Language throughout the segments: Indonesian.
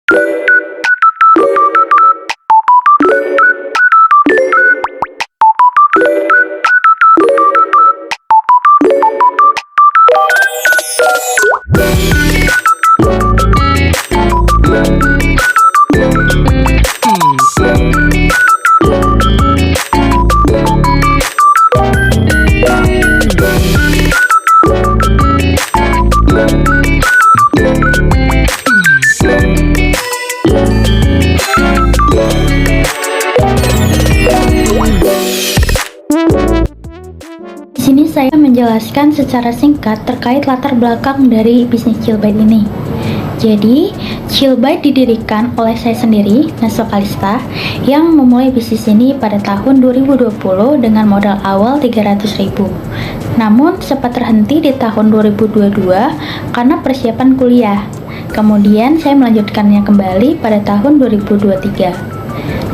Di sini saya menjelaskan secara singkat terkait latar belakang dari bisnis Chillbyte ini. Jadi, Chillbyte didirikan oleh saya sendiri, Naswa Kalista, yang memulai bisnis ini pada tahun 2020 dengan modal awal 300.000. Namun, sempat terhenti di tahun 2022 karena persiapan kuliah. Kemudian, saya melanjutkannya kembali pada tahun 2023.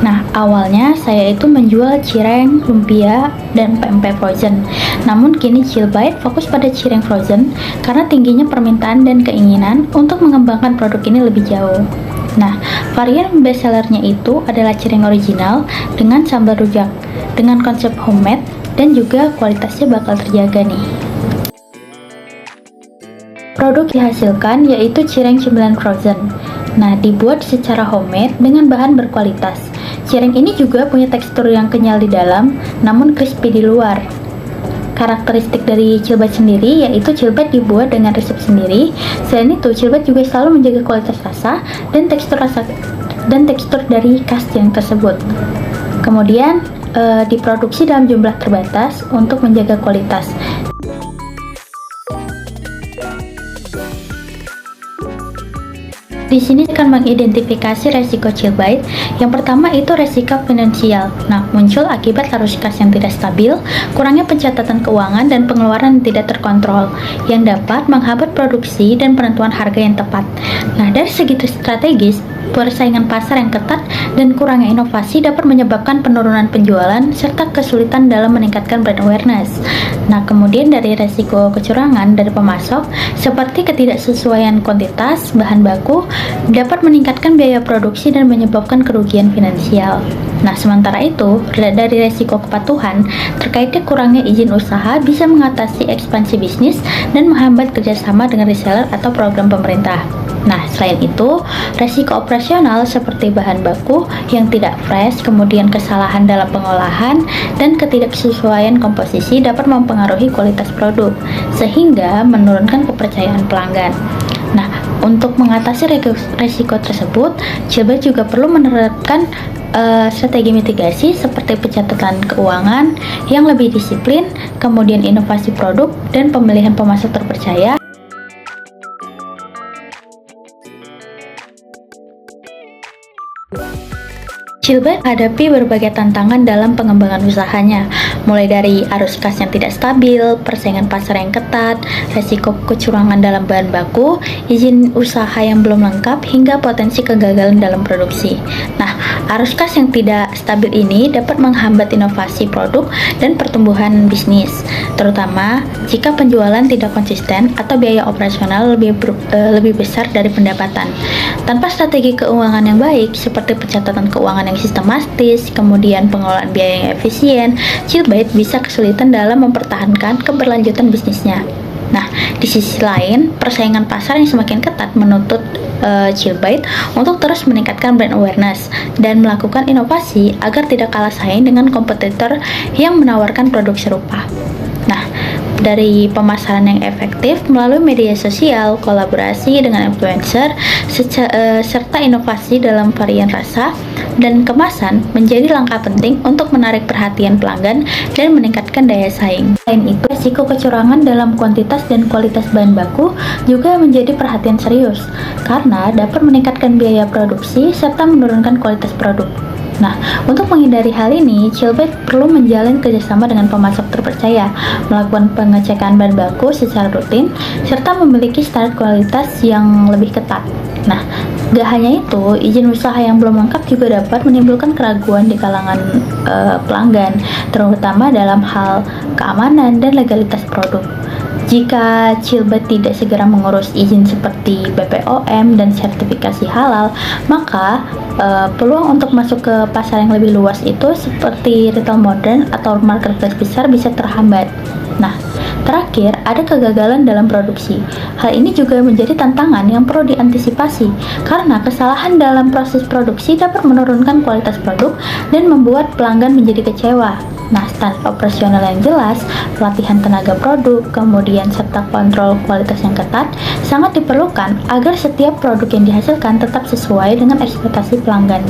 Nah, awalnya saya itu menjual cireng, lumpia, dan pempek frozen. Namun kini Chillbyte fokus pada cireng frozen karena tingginya permintaan dan keinginan untuk mengembangkan produk ini lebih jauh. Nah, varian bestsellernya itu adalah cireng original dengan sambal rujak, dengan konsep homemade dan juga kualitasnya bakal terjaga nih. Produk dihasilkan yaitu cireng cemilan frozen. Nah, dibuat secara homemade dengan bahan berkualitas. Cireng ini juga punya tekstur yang kenyal di dalam, namun crispy di luar. Karakteristik dari Chillbyte sendiri yaitu Chillbyte dibuat dengan resep sendiri. Selain itu, Chillbyte juga selalu menjaga kualitas rasa dan tekstur dari custard tersebut. Kemudian diproduksi dalam jumlah terbatas untuk menjaga kualitas. Di sini akan mengidentifikasi resiko Chillbyte. Yang pertama itu resiko finansial. Nah, muncul akibat arus kas yang tidak stabil, kurangnya pencatatan keuangan dan pengeluaran yang tidak terkontrol, yang dapat menghambat produksi dan penentuan harga yang tepat. Nah, dari segi strategis, persaingan pasar yang ketat dan kurangnya inovasi dapat menyebabkan penurunan penjualan serta kesulitan dalam meningkatkan brand awareness. Nah, kemudian dari resiko kecurangan dari pemasok seperti ketidaksesuaian kuantitas bahan baku dapat meningkatkan biaya produksi dan menyebabkan kerugian finansial. Nah, sementara itu, dari resiko kepatuhan terkaitnya kurangnya izin usaha bisa mengatasi ekspansi bisnis dan menghambat kerjasama dengan reseller atau program pemerintah. Nah, selain itu, resiko operasional seperti bahan baku yang tidak fresh, kemudian kesalahan dalam pengolahan, dan ketidaksesuaian komposisi dapat mempengaruhi kualitas produk, sehingga menurunkan kepercayaan pelanggan. Nah, untuk mengatasi resiko tersebut, Chillbyte juga perlu menerapkan strategi mitigasi seperti pencatatan keuangan yang lebih disiplin, kemudian inovasi produk, dan pemilihan pemasok terpercaya. Chillbyte menghadapi berbagai tantangan dalam pengembangan usahanya, mulai dari arus kas yang tidak stabil, persaingan pasar yang ketat, resiko kecurangan dalam bahan baku, izin usaha yang belum lengkap, hingga potensi kegagalan dalam produksi. Nah, arus kas yang tidak stabil ini dapat menghambat inovasi produk dan pertumbuhan bisnis, terutama jika penjualan tidak konsisten atau biaya operasional lebih besar dari pendapatan. Tanpa strategi keuangan yang baik, seperti pencatatan keuangan yang sistematis, kemudian pengelolaan biaya yang efisien, Chillbyte bisa kesulitan dalam mempertahankan keberlanjutan bisnisnya. Nah, di sisi lain, persaingan pasar yang semakin ketat menuntut Chillbyte untuk terus meningkatkan brand awareness dan melakukan inovasi agar tidak kalah saing dengan kompetitor yang menawarkan produk serupa. Nah, dari pemasaran yang efektif melalui media sosial, kolaborasi dengan influencer, serta inovasi dalam varian rasa dan kemasan menjadi langkah penting untuk menarik perhatian pelanggan dan meningkatkan daya saing. Selain itu, risiko kecurangan dalam kuantitas dan kualitas bahan baku juga menjadi perhatian serius karena dapat meningkatkan biaya produksi serta menurunkan kualitas produk. Nah, untuk menghindari hal ini, Chillbyte perlu menjalin kerjasama dengan pemasok terpercaya, melakukan pengecekan bahan baku secara rutin, serta memiliki standar kualitas yang lebih ketat. Nah, gak hanya itu, izin usaha yang belum lengkap juga dapat menimbulkan keraguan di kalangan pelanggan, terutama dalam hal keamanan dan legalitas produk. Jika Chilbait tidak segera mengurus izin seperti BPOM dan sertifikasi halal, maka peluang untuk masuk ke pasar yang lebih luas itu seperti retail modern atau marketplace besar bisa terhambat. Nah, terakhir, ada kegagalan dalam produksi. Hal ini juga menjadi tantangan yang perlu diantisipasi, karena kesalahan dalam proses produksi dapat menurunkan kualitas produk dan membuat pelanggan menjadi kecewa. Nah, standar operasional yang jelas, pelatihan tenaga produk, kemudian serta kontrol kualitas yang ketat sangat diperlukan agar setiap produk yang dihasilkan tetap sesuai dengan ekspektasi pelanggan.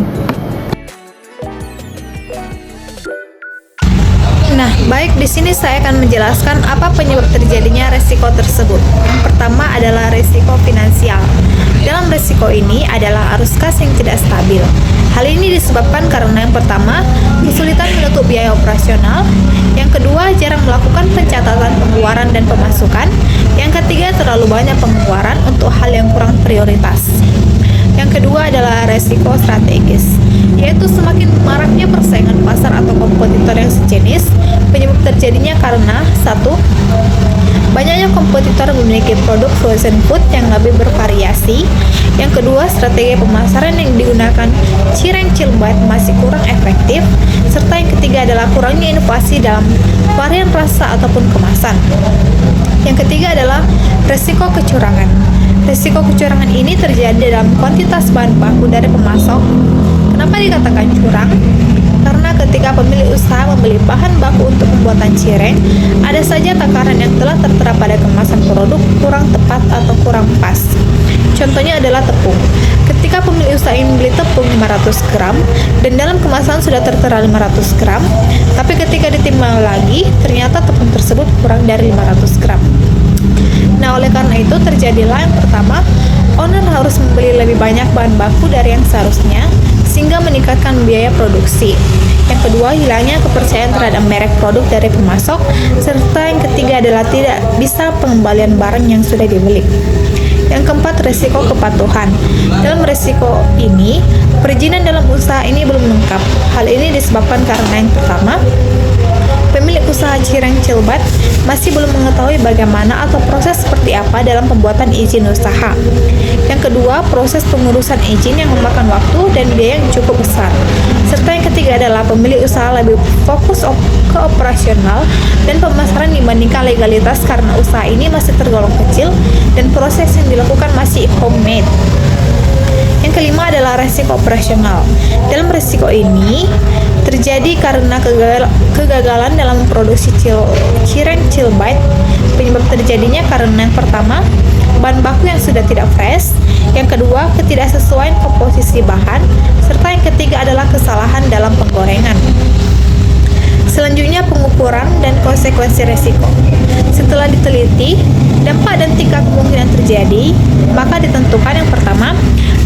Nah, baik, di sini saya akan menjelaskan apa penyebab terjadinya resiko tersebut. Yang pertama adalah resiko finansial. Dalam resiko ini adalah arus kas yang tidak stabil. Hal ini disebabkan karena yang pertama, kesulitan menutup biaya operasional. Yang kedua, jarang melakukan pencatatan pengeluaran dan pemasukan. Yang ketiga, terlalu banyak pengeluaran untuk hal yang kurang prioritas. Yang kedua adalah resiko strategis, yaitu semakin maraknya persaingan pasar atau kompetitor yang sejenis. Penyebab terjadinya karena satu, banyaknya kompetitor memiliki produk frozen food yang lebih bervariasi. Yang kedua, strategi pemasaran yang digunakan Cireng Chilbait masih kurang efektif. Serta yang ketiga adalah kurangnya inovasi dalam varian rasa ataupun kemasan. Yang ketiga adalah resiko kecurangan. Risiko kecurangan ini terjadi dalam kuantitas bahan baku dari pemasok. Kenapa dikatakan curang? Karena ketika pemilik usaha membeli bahan baku untuk pembuatan cireng, ada saja takaran yang telah tertera pada kemasan produk kurang tepat atau kurang pas. Contohnya adalah tepung. Ketika pemilik usaha ingin membeli tepung 500 gram dan dalam kemasan sudah tertera 500 gram, tapi ketika ditimbang lagi, ternyata tepung tersebut kurang dari 500 gram. Nah, oleh karena itu terjadilah yang pertama, owner harus membeli lebih banyak bahan baku dari yang seharusnya sehingga meningkatkan biaya produksi. Yang kedua, hilangnya kepercayaan terhadap merek produk dari pemasok, serta yang ketiga adalah tidak bisa pengembalian barang yang sudah dibeli. Yang keempat, resiko kepatuhan. Dalam resiko ini, perizinan dalam usaha ini belum lengkap. Hal ini disebabkan karena yang pertama, pemilik usaha Cireng Chilbait masih belum mengetahui bagaimana atau proses seperti apa dalam pembuatan izin usaha. Yang kedua, proses pengurusan izin yang memakan waktu dan biaya yang cukup besar. Serta yang ketiga adalah pemilik usaha lebih fokus ke operasional dan pemasaran dibandingkan legalitas karena usaha ini masih tergolong kecil dan proses yang dilakukan masih homemade. Yang kelima adalah resiko operasional. Dalam resiko ini terjadi karena kegagalan dalam memproduksi Cireng Chilbait. Penyebab terjadinya karena yang pertama, bahan baku yang sudah tidak fresh. Yang kedua, ketidaksesuaian komposisi bahan. Serta yang ketiga adalah kesalahan dalam penggorengan. Selanjutnya, pengukuran dan konsekuensi resiko. Setelah diteliti, dampak dan tingkat kemungkinan terjadi, maka ditentukan yang pertama,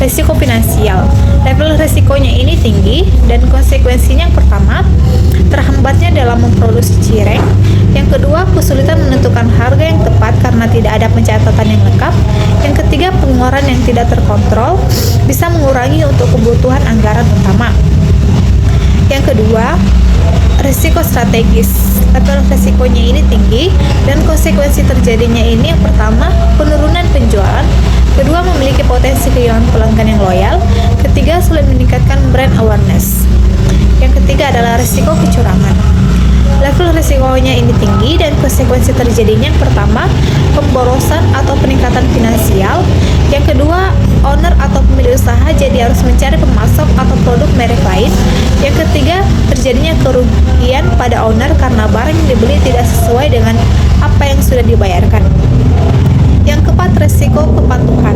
resiko finansial. Level resikonya ini tinggi dan konsekuensinya yang pertama, terhambatnya dalam memproduksi cireng. Yang kedua, kesulitan menentukan harga yang tepat karena tidak ada pencatatan yang lengkap. Yang ketiga, pengeluaran yang tidak terkontrol bisa mengurangi untuk kebutuhan anggaran utama. Yang kedua, risiko strategis. Level risikonya ini tinggi dan konsekuensi terjadinya ini yang pertama, penurunan penjualan. Kedua, memiliki potensi kehilangan pelanggan yang loyal. Ketiga, sulit meningkatkan brand awareness. Yang ketiga adalah risiko kecurangan. Level risikonya ini tinggi dan konsekuensi terjadinya yang pertama, pemborosan atau peningkatan finansial. Yang kedua, owner atau pemilik usaha jadi harus mencari pemasok atau produk merek lain. Yang ketiga, terjadinya kerugian pada owner karena barang yang dibeli tidak sesuai dengan apa yang sudah dibayarkan. Yang keempat, resiko kepatuhan.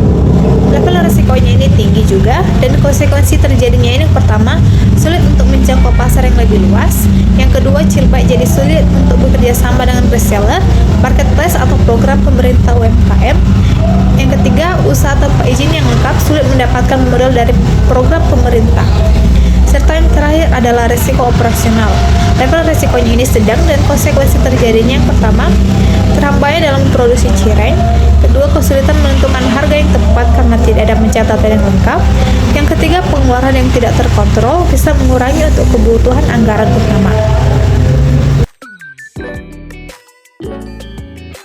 Level resikonya ini tinggi juga dan konsekuensi terjadinya ini yang pertama, sulit untuk menjangkau pasar yang lebih luas. Yang kedua, Chilbait jadi sulit untuk bekerja sama dengan reseller, marketplace atau program pemerintah UMKM. Yang ketiga, usaha tanpa izin yang lengkap sulit mendapatkan modal dari program pemerintah. Serta yang terakhir adalah risiko operasional. Level risikonya ini sedang dan konsekuensi terjadinya yang pertama, terhambatnya dalam produksi cireng. Kedua, kesulitan menentukan harga yang tepat karena tidak ada pencatatan yang lengkap. Yang ketiga, pengeluaran yang tidak terkontrol bisa mengurangi untuk kebutuhan anggaran utama.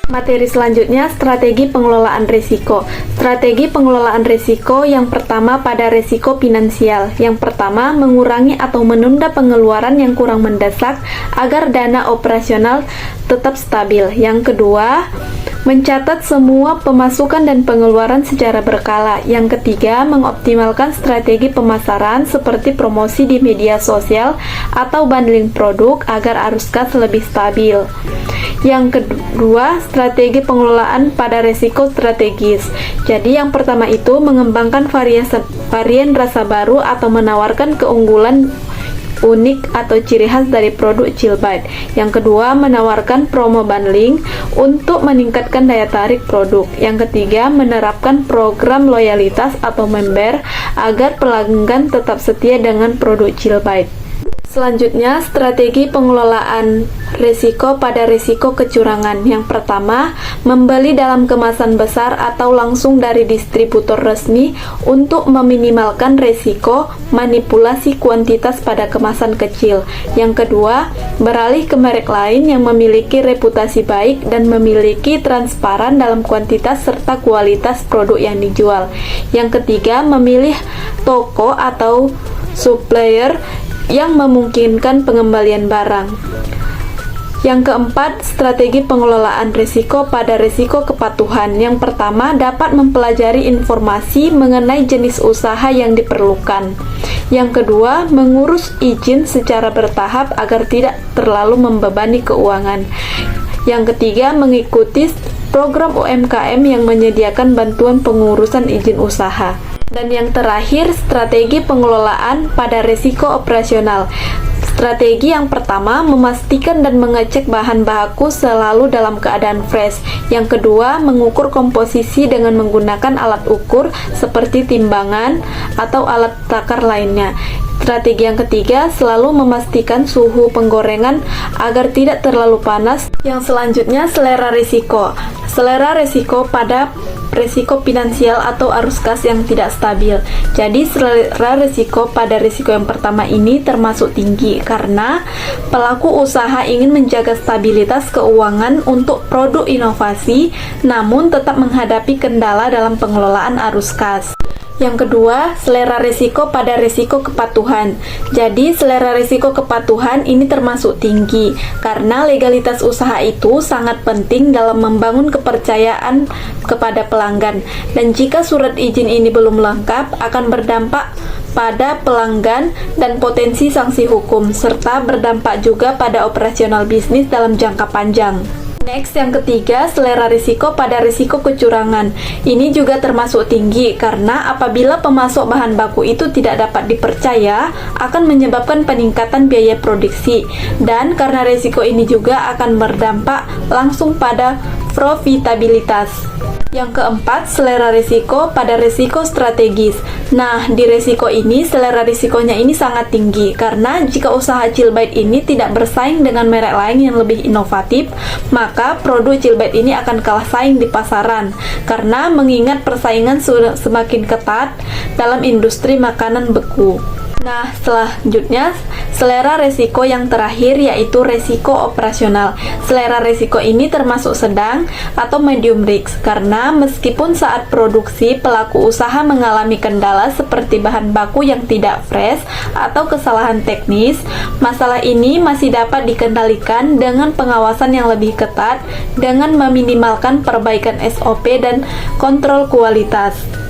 Materi selanjutnya, strategi pengelolaan risiko. Strategi pengelolaan risiko yang pertama pada risiko finansial. Yang pertama, mengurangi atau menunda pengeluaran yang kurang mendesak agar dana operasional tetap stabil. Yang kedua, mencatat semua pemasukan dan pengeluaran secara berkala. Yang ketiga, mengoptimalkan strategi pemasaran seperti promosi di media sosial atau bundling produk agar arus kas lebih stabil. Yang kedua, strategi pengelolaan pada risiko strategis. Jadi yang pertama itu mengembangkan varian rasa baru atau menawarkan keunggulan unik atau ciri khas dari produk Chillbite. Yang kedua, menawarkan promo bundling untuk meningkatkan daya tarik produk. Yang ketiga, menerapkan program loyalitas atau member agar pelanggan tetap setia dengan produk Chillbite. Selanjutnya, strategi pengelolaan risiko pada risiko kecurangan. Yang pertama, membeli dalam kemasan besar atau langsung dari distributor resmi untuk meminimalkan risiko manipulasi kuantitas pada kemasan kecil. Yang kedua, beralih ke merek lain yang memiliki reputasi baik dan memiliki transparan dalam kuantitas serta kualitas produk yang dijual. Yang ketiga, memilih toko atau supplier yang memungkinkan pengembalian barang. Yang keempat, strategi pengelolaan risiko pada risiko kepatuhan. Yang pertama, dapat mempelajari informasi mengenai jenis usaha yang diperlukan. Yang kedua, mengurus izin secara bertahap agar tidak terlalu membebani keuangan. Yang ketiga, mengikuti program UMKM yang menyediakan bantuan pengurusan izin usaha. Dan yang terakhir, strategi pengelolaan pada risiko operasional. Strategi yang pertama, memastikan dan mengecek bahan baku selalu dalam keadaan fresh. Yang kedua, mengukur komposisi dengan menggunakan alat ukur seperti timbangan atau alat takar lainnya. Strategi yang ketiga, selalu memastikan suhu penggorengan agar tidak terlalu panas. Yang selanjutnya, selera risiko. Selera risiko pada risiko finansial atau arus kas yang tidak stabil. Jadi selera risiko pada risiko yang pertama ini termasuk tinggi karena pelaku usaha ingin menjaga stabilitas keuangan untuk produk inovasi namun tetap menghadapi kendala dalam pengelolaan arus kas. Yang kedua, selera risiko pada risiko kepatuhan. Jadi, selera risiko kepatuhan ini termasuk tinggi karena legalitas usaha itu sangat penting dalam membangun kepercayaan kepada pelanggan. Dan jika surat izin ini belum lengkap, akan berdampak pada pelanggan dan potensi sanksi hukum, serta berdampak juga pada operasional bisnis dalam jangka panjang. Next, yang ketiga, selera risiko pada risiko kecurangan. Ini juga termasuk tinggi karena apabila pemasok bahan baku itu tidak dapat dipercaya, akan menyebabkan peningkatan biaya produksi. Dan karena risiko ini juga akan berdampak langsung pada profitabilitas. Yang keempat, selera risiko pada risiko strategis. Nah, di risiko ini, selera risikonya ini sangat tinggi karena jika usaha Chillbite ini tidak bersaing dengan merek lain yang lebih inovatif, maka produk Chillbite ini akan kalah saing di pasaran karena mengingat persaingan sudah semakin ketat dalam industri makanan beku. Nah, selanjutnya selera risiko yang terakhir yaitu risiko operasional. Selera risiko ini termasuk sedang atau medium risk karena meskipun saat produksi pelaku usaha mengalami kendala seperti bahan baku yang tidak fresh atau kesalahan teknis, masalah ini masih dapat dikendalikan dengan pengawasan yang lebih ketat dengan meminimalkan perbaikan SOP dan kontrol kualitas.